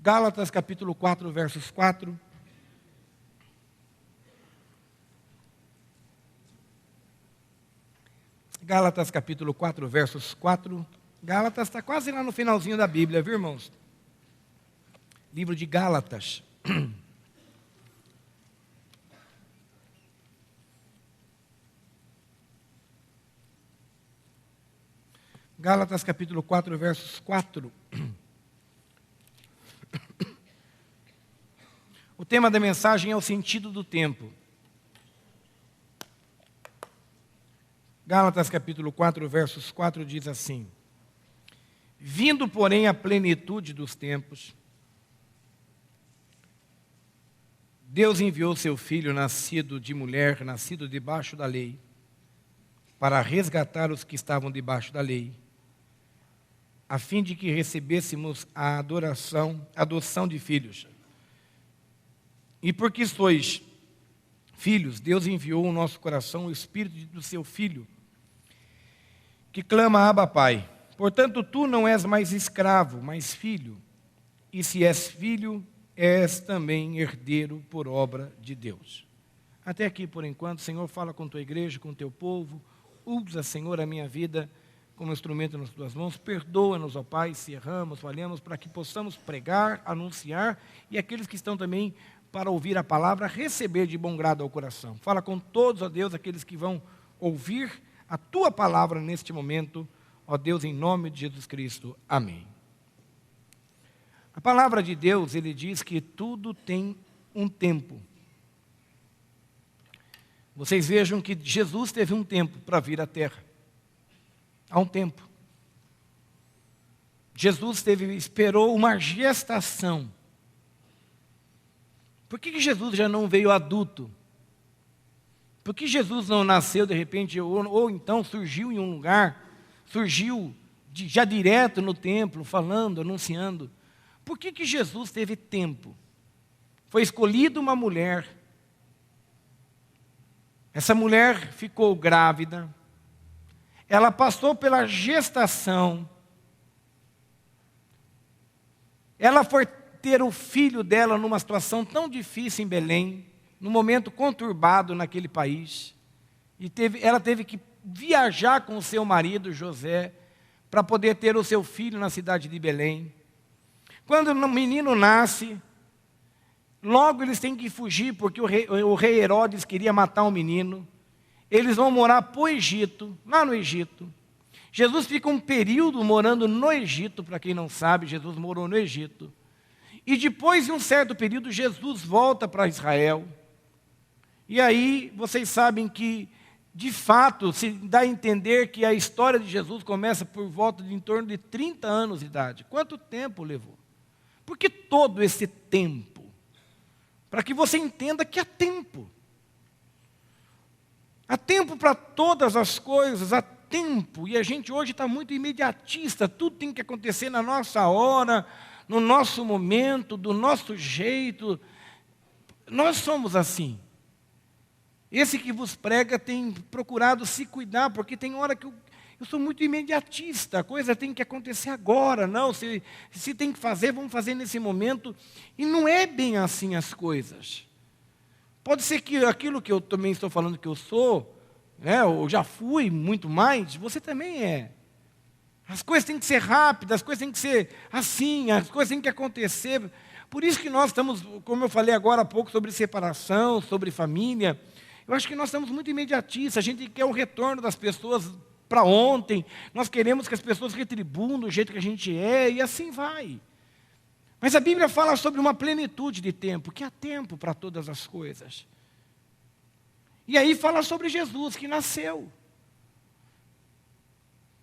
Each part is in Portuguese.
Gálatas capítulo 4, versos 4. Gálatas capítulo 4, versos 4. Gálatas está quase lá no finalzinho da Bíblia, viu, irmãos? Livro de Gálatas. Gálatas capítulo 4, versos 4. O tema da mensagem é o sentido do tempo. Gálatas capítulo 4, versos 4 diz assim: vindo, porém, a plenitude dos tempos, Deus enviou seu Filho, nascido de mulher, nascido debaixo da lei, para resgatar os que estavam debaixo da lei, a fim de que recebêssemos a adoção de filhos. E porque sois filhos, Deus enviou ao nosso coração o Espírito do seu Filho, que clama: Abba, Pai. Portanto, tu não és mais escravo, mas filho. E se és filho, és também herdeiro por obra de Deus. Até aqui, por enquanto. Senhor, fala com tua igreja, com teu povo. Usa, Senhor, a minha vida como instrumento nas tuas mãos. Perdoa-nos, ó Pai, se erramos, falhamos, para que possamos pregar, anunciar, e aqueles que estão também para ouvir a palavra, receber de bom grado ao coração. Fala com todos, ó Deus, aqueles que vão ouvir a tua palavra neste momento, ó Deus, em nome de Jesus Cristo. Amém. A palavra de Deus, ele diz que tudo tem um tempo. Vocês vejam que Jesus teve um tempo para vir à terra. Há um tempo. Jesus esperou uma gestação. Por que Jesus já não veio adulto? Por que Jesus não nasceu de repente, ou então surgiu em um lugar, surgiu já direto no templo, falando, anunciando? Por que Jesus teve tempo? Foi escolhida uma mulher. Essa mulher ficou grávida. Ela passou pela gestação. Ela foi ter o filho dela numa situação tão difícil em Belém, num momento conturbado naquele país. E ela teve que viajar com o seu marido, José, para poder ter o seu filho na cidade de Belém. Quando o menino nasce, logo eles têm que fugir, porque o rei Herodes queria matar o menino. Eles vão morar para o Egito, lá no Egito. Jesus fica um período morando no Egito, para quem não sabe, Jesus morou no Egito. E depois de um certo período, Jesus volta para Israel. E aí, vocês sabem que, de fato, se dá a entender que a história de Jesus começa por volta de em torno de 30 anos de idade. Quanto tempo levou? Por que todo esse tempo? Para que você entenda que há tempo. Há tempo para todas as coisas, há tempo. E a gente hoje está muito imediatista, tudo tem que acontecer na nossa hora, no nosso momento, do nosso jeito. Nós somos assim. Esse que vos prega tem procurado se cuidar, porque tem hora que eu sou muito imediatista, a coisa tem que acontecer agora. Não, se tem que fazer, vamos fazer nesse momento. E não é bem assim as coisas. Pode ser que aquilo que eu também estou falando que eu sou, ou já fui muito mais, você também é. As coisas têm que ser rápidas, as coisas têm que ser assim, as coisas têm que acontecer. Por isso que nós estamos, como eu falei agora há pouco, sobre separação, sobre família, eu acho que nós estamos muito imediatistas, a gente quer o retorno das pessoas para ontem, nós queremos que as pessoas retribuam do jeito que a gente é, e assim vai. Mas a Bíblia fala sobre uma plenitude de tempo, que há tempo para todas as coisas. E aí fala sobre Jesus, que nasceu.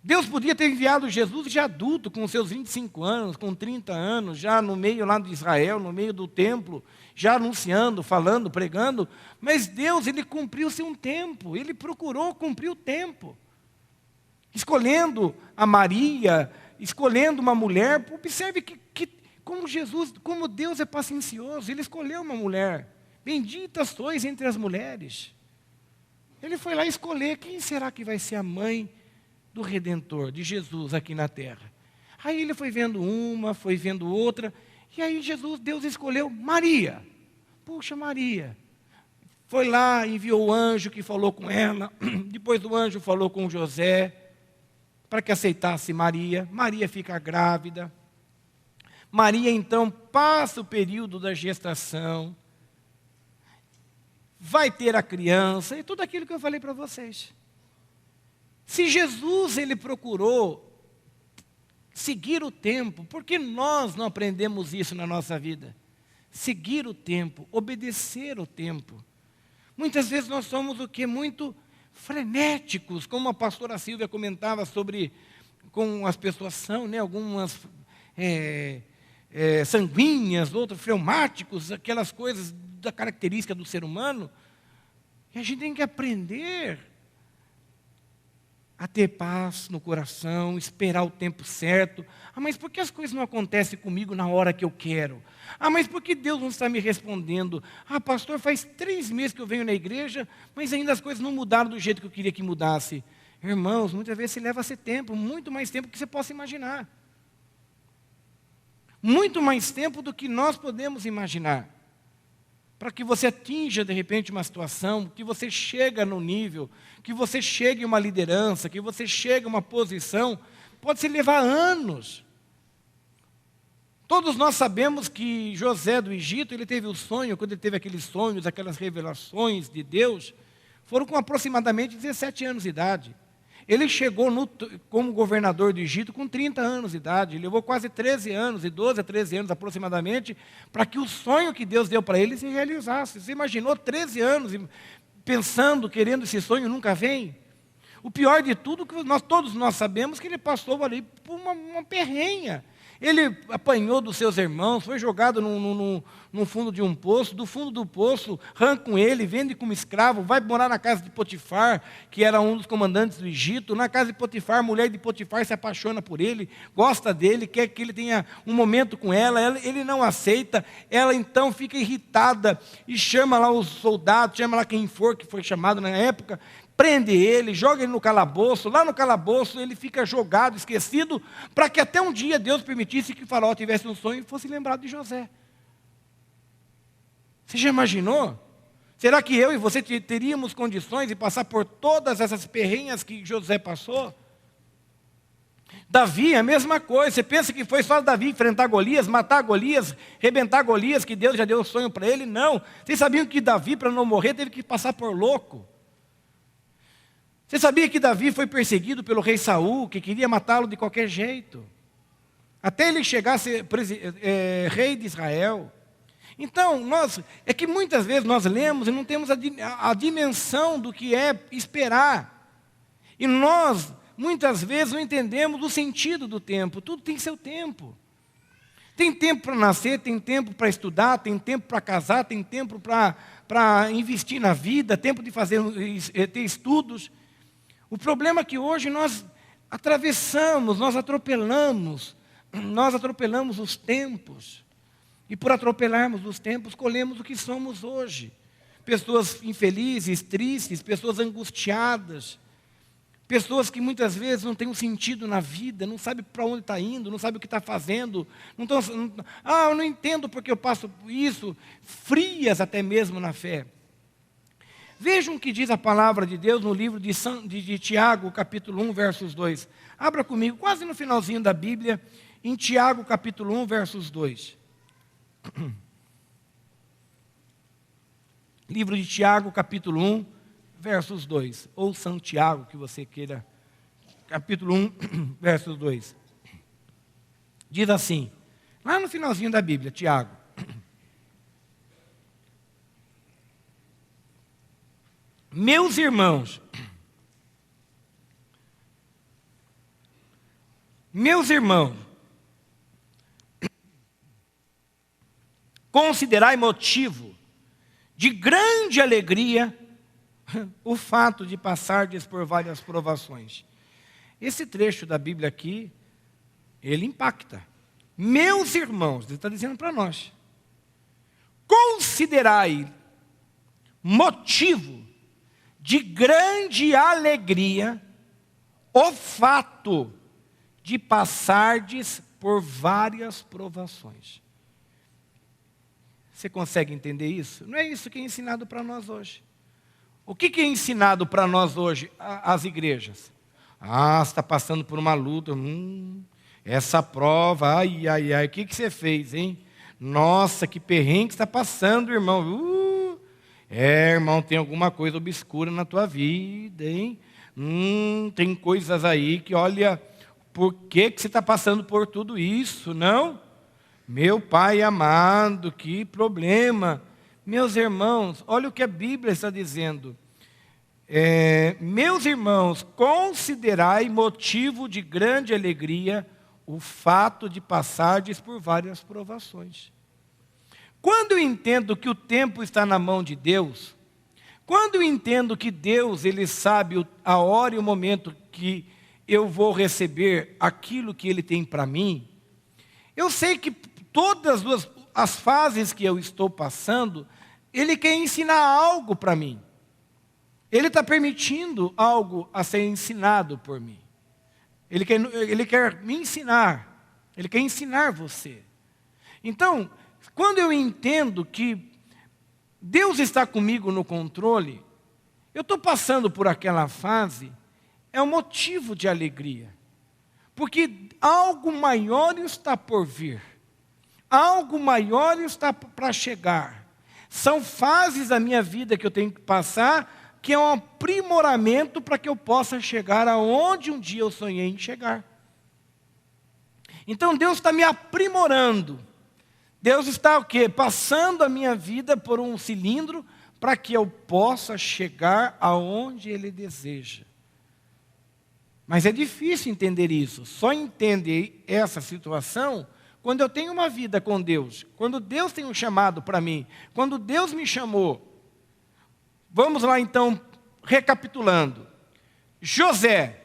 Deus podia ter enviado Jesus já adulto, com seus 25 anos, com 30 anos, já no meio lá de Israel, no meio do templo, já anunciando, falando, pregando. Mas Deus, Ele cumpriu-se um tempo, Ele procurou cumprir o tempo. Escolhendo a Maria, escolhendo uma mulher. Observe que como Jesus, como Deus é paciencioso, Ele escolheu uma mulher. Bendita sois entre as mulheres. Ele foi lá escolher quem será que vai ser a mãe do Redentor, de Jesus aqui na terra. Aí ele foi vendo uma, foi vendo outra, E aí Deus escolheu Maria. Puxa, Maria. Foi lá, enviou o anjo que falou com ela. Depois o anjo falou com José, para que aceitasse Maria. Maria fica grávida. Maria, então, passa o período da gestação. Vai ter a criança e tudo aquilo que eu falei para vocês. Se Jesus, ele procurou seguir o tempo, por que nós não aprendemos isso na nossa vida? Seguir o tempo, obedecer o tempo. Muitas vezes nós somos o quê? Muito frenéticos, como a pastora Silvia comentava sobre como as pessoas são, né? Algumas sanguíneas, outros fleumáticos, aquelas coisas da característica do ser humano. E a gente tem que aprender a ter paz no coração, esperar o tempo certo. Ah, mas por que as coisas não acontecem comigo na hora que eu quero? Ah, mas por que Deus não está me respondendo? Ah, pastor, faz 3 meses que eu venho na igreja, mas ainda as coisas não mudaram do jeito que eu queria que mudasse. Irmãos, muitas vezes leva-se tempo, muito mais tempo do que você possa imaginar. Muito mais tempo do que nós podemos imaginar. Para que você atinja, de repente, uma situação, que você chega no nível, que você chegue a uma liderança, que você chegue a uma posição, pode se levar anos. Todos nós sabemos que José do Egito, ele teve o sonho, quando ele teve aqueles sonhos, aquelas revelações de Deus, foram com aproximadamente 17 anos de idade. Ele chegou como governador do Egito com 30 anos de idade, levou quase 13 anos, de 12 a 13 anos aproximadamente, para que o sonho que Deus deu para ele se realizasse. Você imaginou 13 anos pensando, querendo esse sonho, nunca vem? O pior de tudo, que todos nós sabemos que ele passou ali por uma perrenha. Ele apanhou dos seus irmãos, foi jogado no fundo de um poço, do fundo do poço, arrancam ele, vende como escravo, vai morar na casa de Potifar, que era um dos comandantes do Egito. Na casa de Potifar, a mulher de Potifar se apaixona por ele, gosta dele, quer que ele tenha um momento com ela, ele não aceita, ela então fica irritada e chama lá os soldados, chama lá quem for, que foi chamado na época, prende ele, joga ele no calabouço. Lá no calabouço ele fica jogado, esquecido, para que até um dia Deus permitisse que o faraó tivesse um sonho e fosse lembrado de José. Você já imaginou? Será que eu e você teríamos condições de passar por todas essas perrenhas que José passou? Davi, a mesma coisa. Você pensa que foi só Davi enfrentar Golias, matar Golias, arrebentar Golias, que Deus já deu o sonho para ele? Não. Vocês sabiam que Davi, para não morrer, teve que passar por louco? Você sabia que Davi foi perseguido pelo rei Saul, que queria matá-lo de qualquer jeito? Até ele chegar a ser rei de Israel. Então, é que muitas vezes nós lemos e não temos a dimensão do que é esperar. E nós, muitas vezes, não entendemos o sentido do tempo. Tudo tem seu tempo. Tem tempo para nascer, tem tempo para estudar, tem tempo para casar, tem tempo para investir na vida, tempo de ter estudos. O problema é que hoje nós atravessamos, nós atropelamos os tempos. E por atropelarmos os tempos, colhemos o que somos hoje. Pessoas infelizes, tristes, pessoas angustiadas, pessoas que muitas vezes não têm um sentido na vida, não sabem para onde está indo, não sabem o que está fazendo. Eu não entendo porque eu passo isso, frias até mesmo na fé. Vejam o que diz a palavra de Deus no livro de Tiago, capítulo 1, versos 2. Abra comigo, quase no finalzinho da Bíblia, em Tiago, capítulo 1, versos 2. Livro de Tiago, capítulo 1, versos 2. Ou São Tiago, que você queira. Capítulo 1, versos 2. Diz assim, lá no finalzinho da Bíblia, Tiago. Meus irmãos, considerai motivo de grande alegria o fato de passardes por várias provações. Esse trecho da Bíblia aqui, ele impacta. Meus irmãos, ele está dizendo para nós, considerai motivo de grande alegria o fato de passardes por várias provações. Você consegue entender isso? Não é isso que é ensinado para nós hoje. O que é ensinado para nós hoje, as igrejas? Ah, você está passando por uma luta. Essa prova, ai, ai, ai, o que você fez, hein? Nossa, que perrengue que você está passando, irmão. Irmão, tem alguma coisa obscura na tua vida, hein? Tem coisas aí que, olha, por que você está passando por tudo isso, não? Meu Pai amado, que problema. Meus irmãos, olha o que a Bíblia está dizendo. Meus irmãos, considerai motivo de grande alegria o fato de passardes por várias provações. Quando eu entendo que o tempo está na mão de Deus, quando eu entendo que Deus, Ele sabe a hora e o momento que eu vou receber aquilo que Ele tem para mim, eu sei que todas as fases que eu estou passando, Ele quer ensinar algo para mim. Ele está permitindo algo a ser ensinado por mim. Ele quer me ensinar. Ele quer ensinar você. Então, quando eu entendo que Deus está comigo no controle, eu estou passando por aquela fase, é um motivo de alegria. Porque algo maior está por vir. Algo maior está para chegar. São fases da minha vida que eu tenho que passar, que é um aprimoramento para que eu possa chegar aonde um dia eu sonhei em chegar. Então Deus está me aprimorando. Deus está o quê? Passando a minha vida por um cilindro para que eu possa chegar aonde Ele deseja. Mas é difícil entender isso. Só entende essa situação quando eu tenho uma vida com Deus. Quando Deus tem um chamado para mim. Quando Deus me chamou. Vamos lá então, recapitulando. José,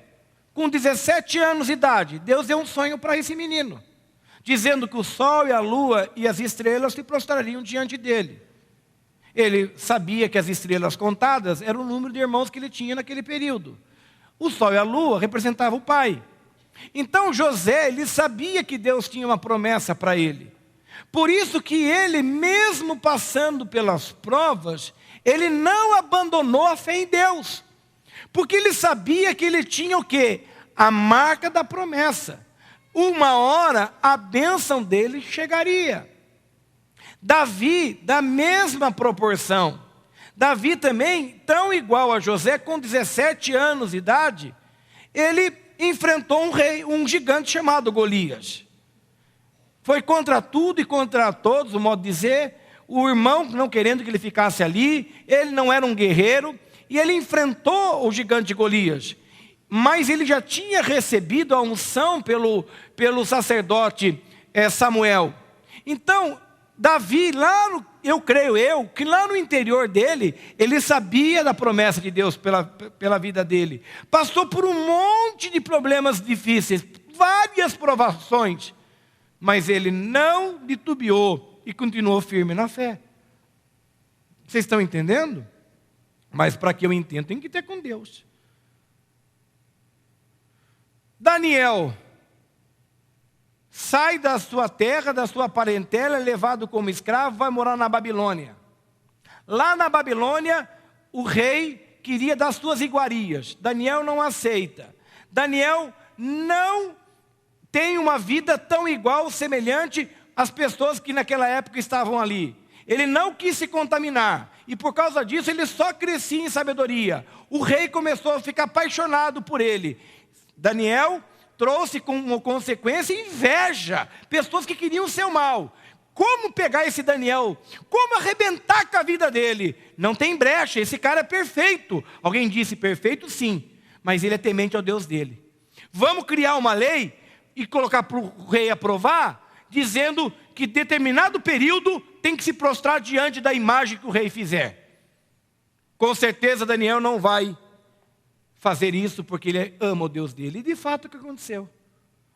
com 17 anos de idade, Deus deu um sonho para esse menino, dizendo que o sol e a lua e as estrelas se prostrariam diante dele. Ele sabia que as estrelas contadas eram o número de irmãos que ele tinha naquele período. O sol e a lua representavam o pai. Então José, ele sabia que Deus tinha uma promessa para ele. Por isso que ele, mesmo passando pelas provas, ele não abandonou a fé em Deus. Porque ele sabia que ele tinha o quê? A marca da promessa. Uma hora a bênção dele chegaria. Davi, da mesma proporção. Davi também, tão igual a José, com 17 anos de idade, ele enfrentou um gigante chamado Golias. Foi contra tudo e contra todos, o modo de dizer, o irmão não querendo que ele ficasse ali, ele não era um guerreiro, e ele enfrentou o gigante Golias. Mas ele já tinha recebido a unção pelo sacerdote Samuel. Então, Davi, que lá no interior dele, ele sabia da promessa de Deus pela vida dele. Passou por um monte de problemas difíceis, várias provações, mas ele não titubeou e continuou firme na fé. Vocês estão entendendo? Mas para que eu entenda, tem que ter com Deus. Daniel sai da sua terra, da sua parentela, é levado como escravo, vai morar na Babilônia. Lá na Babilônia, o rei queria dar suas iguarias. Daniel não aceita. Daniel não tem uma vida tão igual, semelhante às pessoas que naquela época estavam ali. Ele não quis se contaminar. E por causa disso, ele só crescia em sabedoria. O rei começou a ficar apaixonado por ele. Daniel trouxe como consequência inveja, pessoas que queriam o seu mal. Como pegar esse Daniel? Como arrebentar com a vida dele? Não tem brecha, esse cara é perfeito. Alguém disse perfeito? Sim, mas ele é temente ao Deus dele. Vamos criar uma lei e colocar para o rei aprovar, dizendo que determinado período tem que se prostrar diante da imagem que o rei fizer. Com certeza Daniel não vai fazer isso porque ele ama o Deus dele. E de fato o que aconteceu?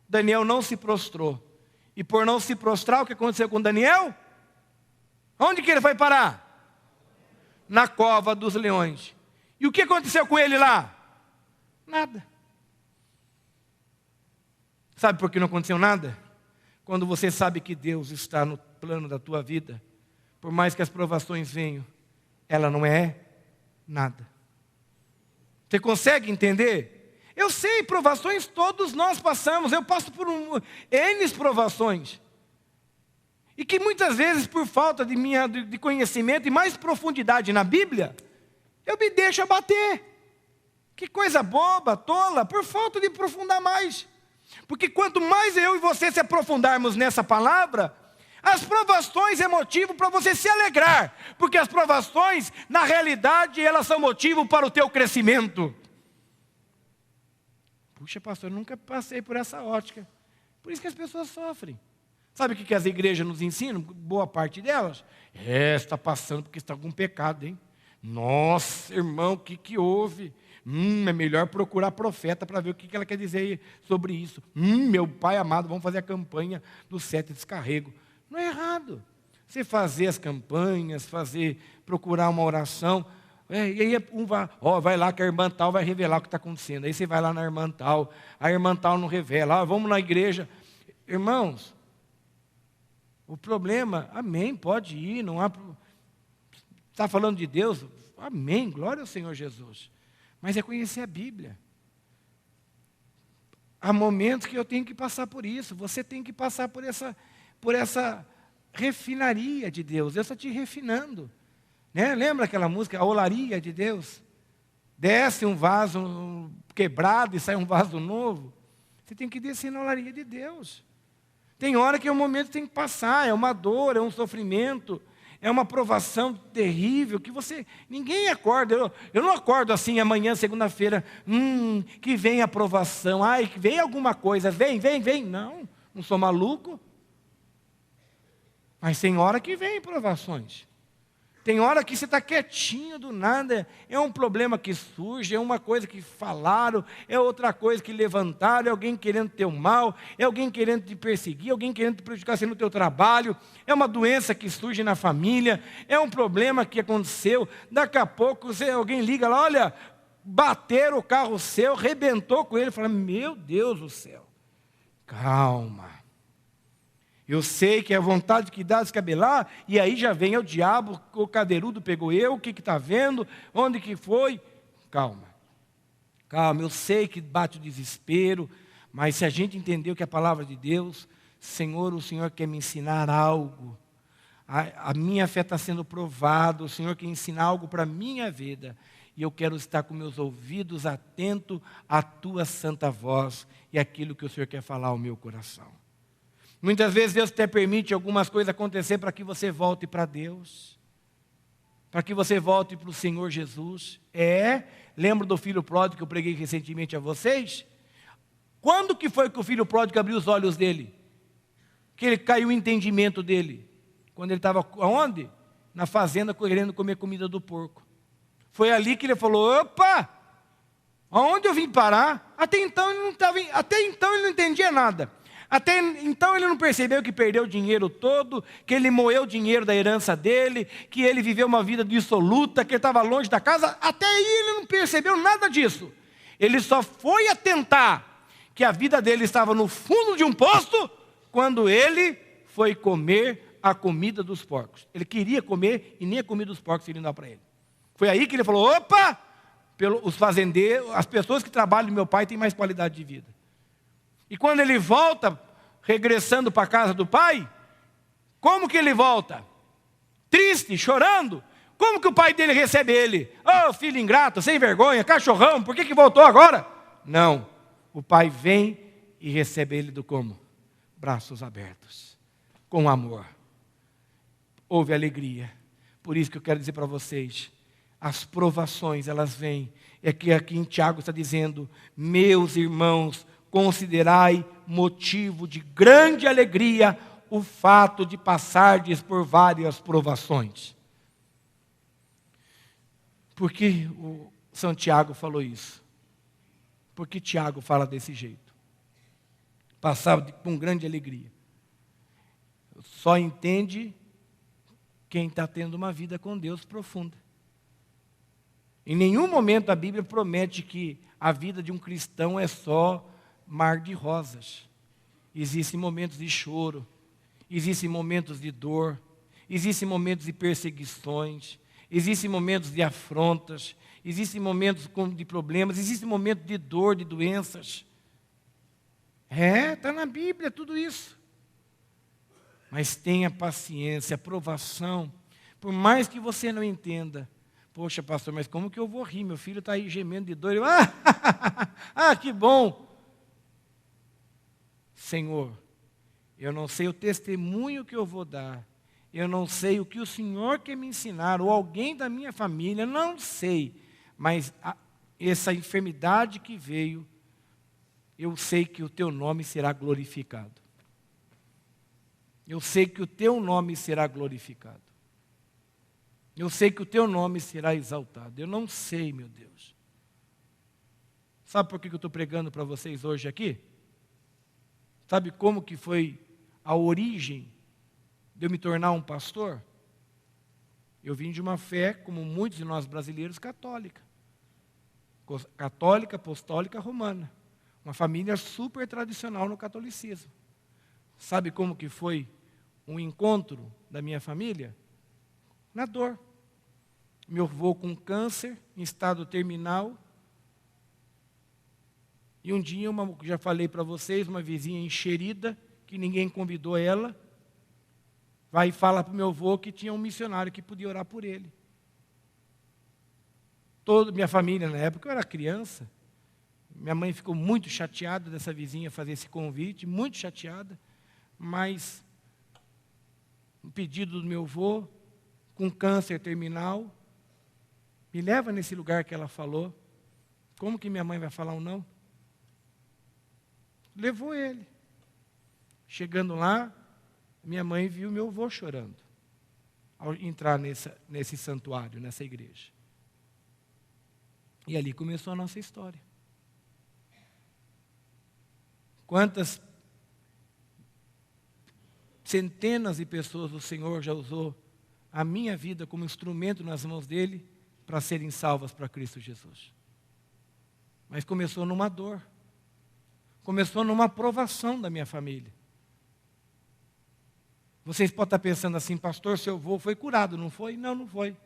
Daniel não se prostrou. E por não se prostrar, o que aconteceu com Daniel? Onde que ele foi parar? Na cova dos leões. E o que aconteceu com ele lá? Nada. Sabe por que não aconteceu nada? Quando você sabe que Deus está no plano da tua vida. por mais que as provações venham, ela não é nada. Você consegue entender? Eu sei, provações todos nós passamos. Eu passo por N provações. E que muitas vezes, por falta de conhecimento e mais profundidade na Bíblia, eu me deixo abater. Que coisa boba, tola, por falta de aprofundar mais. Porque quanto mais eu e você se aprofundarmos nessa palavra, as provações é motivo para você se alegrar. Porque as provações, na realidade, elas são motivo para o teu crescimento. Puxa, pastor, eu nunca passei por essa ótica. Por isso que as pessoas sofrem. Sabe o que as igrejas nos ensinam? Boa parte delas. Está passando porque está com pecado, hein? Nossa, irmão, o que houve? É melhor procurar profeta para ver o que ela quer dizer sobre isso. Meu pai amado, vamos fazer a campanha do 7 descarrego. Não é errado. Você fazer as campanhas, procurar uma oração. E aí vai lá que a irmã tal vai revelar o que está acontecendo. Aí você vai lá na irmã tal, a irmã tal não revela. Vamos na igreja. Irmãos, o problema, amém, pode ir, não há... Está falando de Deus? Amém, glória ao Senhor Jesus. Mas é conhecer a Bíblia. Há momentos que eu tenho que passar por isso. Você tem que passar por essa refinaria de Deus. Deus está te refinando. Né? Lembra aquela música, a olaria de Deus? Desce um vaso quebrado e sai um vaso novo. Você tem que descer na olaria de Deus. Tem hora que é um momento que tem que passar. É uma dor, é um sofrimento. É uma provação terrível que ninguém acorda. Eu não acordo assim amanhã, segunda-feira, que vem a provação, que vem alguma coisa, vem. Não sou maluco. Mas tem hora que vem provações. Tem hora que você está quietinho do nada, é um problema que surge, é uma coisa que falaram, é outra coisa que levantaram, é alguém querendo teu mal, é alguém querendo te perseguir, alguém querendo te prejudicar no teu trabalho, é uma doença que surge na família, é um problema que aconteceu, daqui a pouco alguém liga lá, olha, bateram o carro seu, rebentou com ele, fala, meu Deus do céu, calma. Eu sei que é a vontade que dá descabelar, e aí já vem o diabo, o cadeirudo pegou o que está vendo, onde que foi? Calma, eu sei que bate o desespero, mas se a gente entendeu que a palavra de Deus, Senhor, o Senhor quer me ensinar algo, a minha fé está sendo provada, o Senhor quer ensinar algo para a minha vida, e eu quero estar com meus ouvidos atentos à tua santa voz, e aquilo que o Senhor quer falar ao meu coração. Muitas vezes Deus até permite algumas coisas acontecer para que você volte para Deus, para que você volte para o Senhor Jesus. Lembra do filho pródigo que eu preguei recentemente a vocês? Quando que foi que o filho pródigo abriu os olhos dele? Que ele caiu o entendimento dele? Quando ele estava aonde? Na fazenda querendo comer comida do porco. Foi ali que ele falou, opa, aonde eu vim parar? Até então ele não entendia nada. Até então ele não percebeu que perdeu o dinheiro todo, que ele moeu o dinheiro da herança dele, que ele viveu uma vida dissoluta, que ele estava longe da casa. Até aí ele não percebeu nada disso. Ele só foi atentar que a vida dele estava no fundo de um poço quando ele foi comer a comida dos porcos. Ele queria comer e nem a comida dos porcos ele não dá para ele. Foi aí que ele falou, opa, os fazendeiros, as pessoas que trabalham no meu pai têm mais qualidade de vida. E quando ele volta, regressando para a casa do pai, como que ele volta? Triste, chorando. Como que o pai dele recebe ele? Oh, filho ingrato, sem vergonha, cachorrão, por que voltou agora? Não, o pai vem e recebe ele do como? Braços abertos, com amor. Houve alegria. Por isso que eu quero dizer para vocês, as provações, elas vêm. É que aqui em Tiago está dizendo, meus irmãos, considerai motivo de grande alegria o fato de passardes por várias provações. Por que o São Tiago falou isso? Por que Tiago fala desse jeito? Passar com grande alegria. Só entende quem está tendo uma vida com Deus profunda. Em nenhum momento a Bíblia promete que a vida de um cristão é só mar de rosas. Existem momentos de choro, existem momentos de dor, existem momentos de perseguições, existem momentos de afrontas, existem momentos de problemas, existem momentos de dor, de doenças. Está na Bíblia tudo isso. Mas tenha paciência, provação, por mais que você não entenda. Poxa, pastor, mas como que eu vou rir? Meu filho está aí gemendo de dor. Que bom. Senhor, eu não sei o testemunho que eu vou dar. Eu não sei o que o Senhor quer me ensinar, ou alguém da minha família, não sei. Mas essa enfermidade que veio, eu sei que o teu nome será glorificado. Eu sei que o teu nome será glorificado. Eu sei que o teu nome será exaltado. Eu não sei, meu Deus. Sabe por que eu estou pregando para vocês hoje aqui? Sabe como que foi a origem de eu me tornar um pastor? Eu vim de uma fé, como muitos de nós brasileiros, católica. Católica, apostólica, romana. Uma família super tradicional no catolicismo. Sabe como que foi um encontro da minha família? Na dor. Meu avô com câncer, em estado terminal. E um dia, já falei para vocês, uma vizinha enxerida, que ninguém convidou ela, vai e fala para o meu avô que tinha um missionário que podia orar por ele. Toda minha família, na época, eu era criança. Minha mãe ficou muito chateada dessa vizinha fazer esse convite, muito chateada. Mas, um pedido do meu avô, com câncer terminal, me leva nesse lugar que ela falou. Como que minha mãe vai falar um não? Levou ele. Chegando lá, minha mãe viu meu avô chorando, ao entrar nesse santuário, nessa igreja. E ali começou a nossa história. Quantas centenas de pessoas o Senhor já usou a minha vida como instrumento nas mãos dele para serem salvas para Cristo Jesus. Mas começou numa dor. Começou numa provação da minha família. Vocês podem estar pensando assim, pastor, seu avô foi curado, não foi? Não, não foi.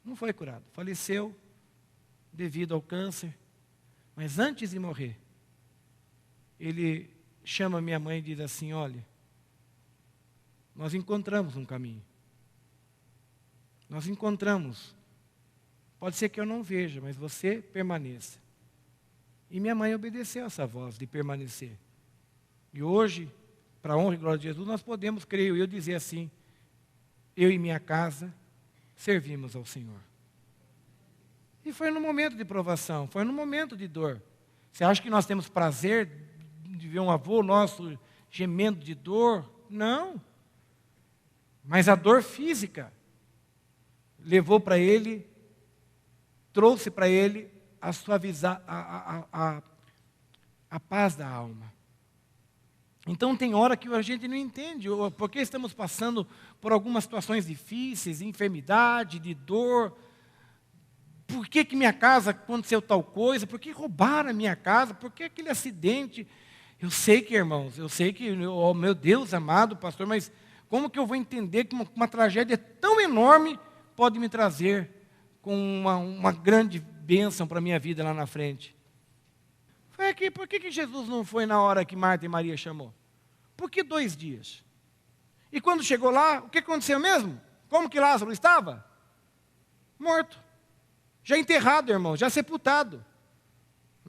Não foi curado. Faleceu devido ao câncer. Mas antes de morrer, ele chama minha mãe e diz assim, olha, nós encontramos um caminho. Nós encontramos. Pode ser que eu não veja, mas você permaneça. E minha mãe obedeceu essa voz de permanecer. E hoje, para a honra e glória de Jesus, nós podemos, creio eu, dizer assim, eu e minha casa servimos ao Senhor. E foi no momento de provação, foi no momento de dor. Você acha que nós temos prazer de ver um avô nosso gemendo de dor? Não. Mas a dor física levou para ele, trouxe para ele a suavizar, a paz da alma. Então tem hora que a gente não entende, porque estamos passando por algumas situações difíceis, de enfermidade, de dor. Por que minha casa aconteceu tal coisa? Por que roubaram a minha casa? Por que aquele acidente? Eu sei que, irmãos, oh, meu Deus amado, pastor, mas como que eu vou entender que uma tragédia tão enorme pode me trazer com uma grande bênção para a minha vida lá na frente? Foi aqui, por que Jesus não foi na hora que Marta e Maria chamou? Por que 2 dias? E quando chegou lá, o que aconteceu mesmo? Como que Lázaro estava? Morto. Já enterrado, irmão, já sepultado.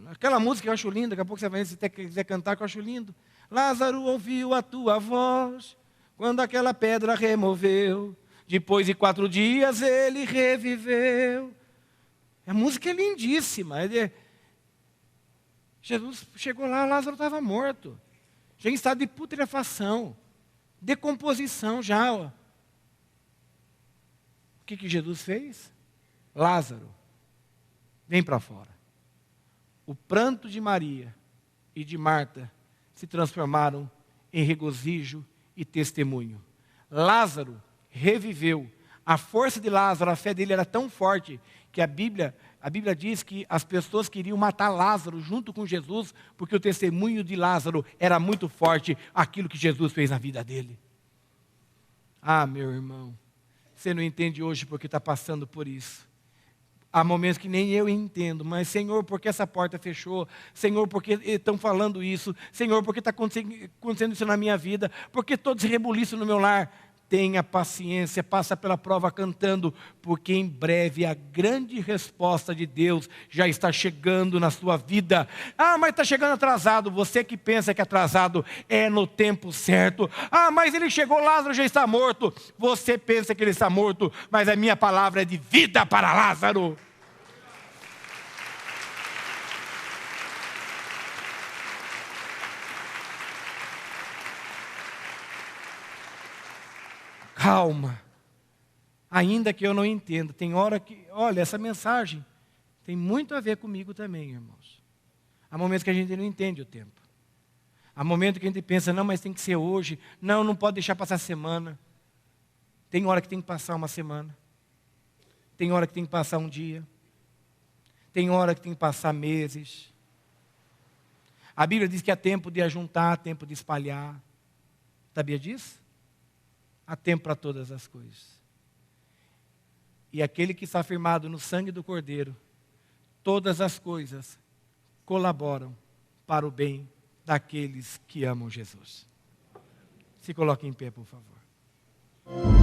Aquela música que eu acho linda, daqui a pouco você vai ver se você quiser cantar, que eu acho lindo. Lázaro ouviu a tua voz, quando aquela pedra removeu. Depois de 4 dias ele reviveu. A música é lindíssima. Jesus chegou lá, Lázaro estava morto. Já em estado de putrefação. Decomposição já. Ó. O que Jesus fez? Lázaro, vem para fora. O pranto de Maria e de Marta se transformaram em regozijo e testemunho. Lázaro reviveu. A força de Lázaro, a fé dele era tão forte que a Bíblia diz que as pessoas queriam matar Lázaro junto com Jesus, porque o testemunho de Lázaro era muito forte, aquilo que Jesus fez na vida dele. Ah, meu irmão, você não entende hoje porque está passando por isso. Há momentos que nem eu entendo, mas Senhor, por que essa porta fechou? Senhor, por que estão falando isso? Senhor, por que está acontecendo isso na minha vida? Por que todo esse rebuliço no meu lar? Tenha paciência, passa pela prova cantando, porque em breve a grande resposta de Deus já está chegando na sua vida. Ah, mas está chegando atrasado. Você que pensa que atrasado é no tempo certo. Ah, mas ele chegou, Lázaro já está morto. Você pensa que ele está morto, mas a minha palavra é de vida para Lázaro. Calma, ainda que eu não entenda, tem hora que, olha, essa mensagem tem muito a ver comigo também, irmãos. Há momentos que a gente não entende o tempo. Há momentos que a gente pensa, não, mas tem que ser hoje, não, não pode deixar passar a semana. Tem hora que tem que passar uma semana, tem hora que tem que passar um dia, tem hora que tem que passar meses. A Bíblia diz que há tempo de ajuntar, há tempo de espalhar. Sabia disso? Há tempo para todas as coisas. E aquele que está firmado no sangue do Cordeiro, todas as coisas colaboram para o bem daqueles que amam Jesus. Se coloque em pé, por favor.